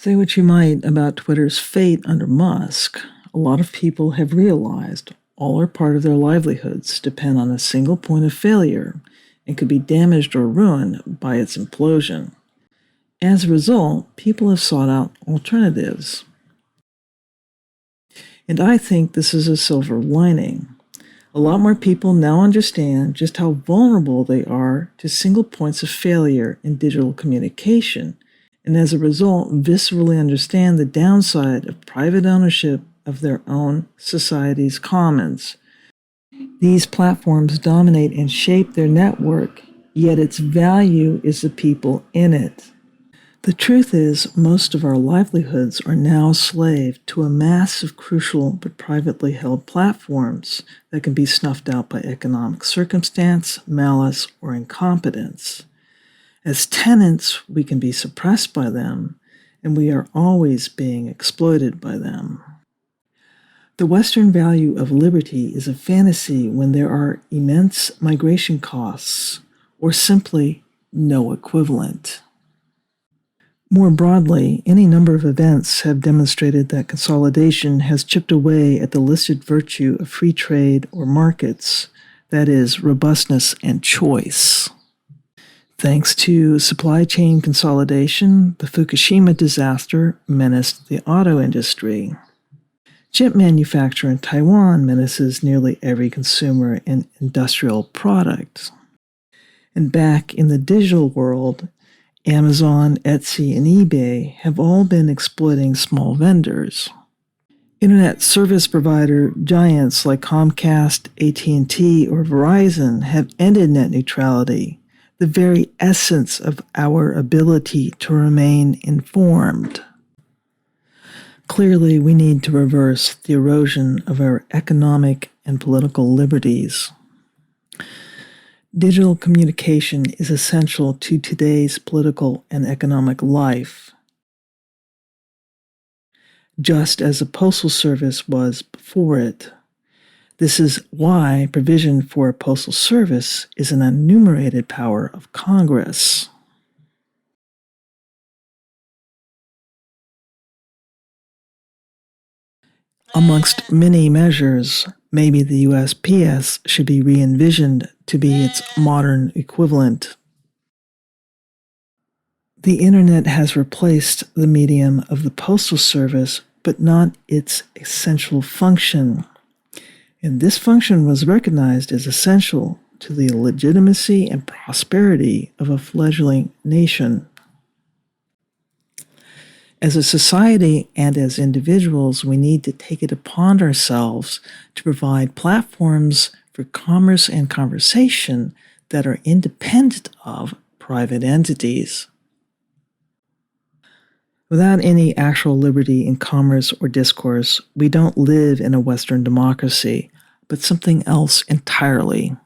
Say what you might about Twitter's fate under Musk, a lot of people have realized all or part of their livelihoods depend on a single point of failure and could be damaged or ruined by its implosion. As a result, people have sought out alternatives. And I think this is a silver lining. A lot more people now understand just how vulnerable they are to single points of failure in digital communication, and as a result, viscerally understand the downside of private ownership of their own society's commons. These platforms dominate and shape their network, yet its value is the people in it. The truth is, most of our livelihoods are now slave to a mass of crucial but privately held platforms that can be snuffed out by economic circumstance, malice, or incompetence. As tenants, we can be suppressed by them, and we are always being exploited by them. The Western value of liberty is a fantasy when there are immense migration costs, or simply no equivalent. More broadly, any number of events have demonstrated that consolidation has chipped away at the listed virtue of free trade or markets, that is, robustness and choice. Thanks to supply chain consolidation, the Fukushima disaster menaced the auto industry. Chip manufacture in Taiwan menaces nearly every consumer and industrial product. And back in the digital world, Amazon, Etsy, and eBay have all been exploiting small vendors. Internet service provider giants like Comcast, AT&T, or Verizon have ended net neutrality, the very essence of our ability to remain informed. Clearly, we need to reverse the erosion of our economic and political liberties. Digital communication is essential to today's political and economic life, just as the Postal Service was before it. This is why provision for a postal service is an unenumerated power of Congress. Amongst many measures, maybe the USPS should be re-envisioned to be its modern equivalent. The Internet has replaced the medium of the Postal Service, but not its essential function. And this function was recognized as essential to the legitimacy and prosperity of a fledgling nation. As a society and as individuals, we need to take it upon ourselves to provide platforms for commerce and conversation that are independent of private entities. Without any actual liberty in commerce or discourse, we don't live in a Western democracy, but something else entirely.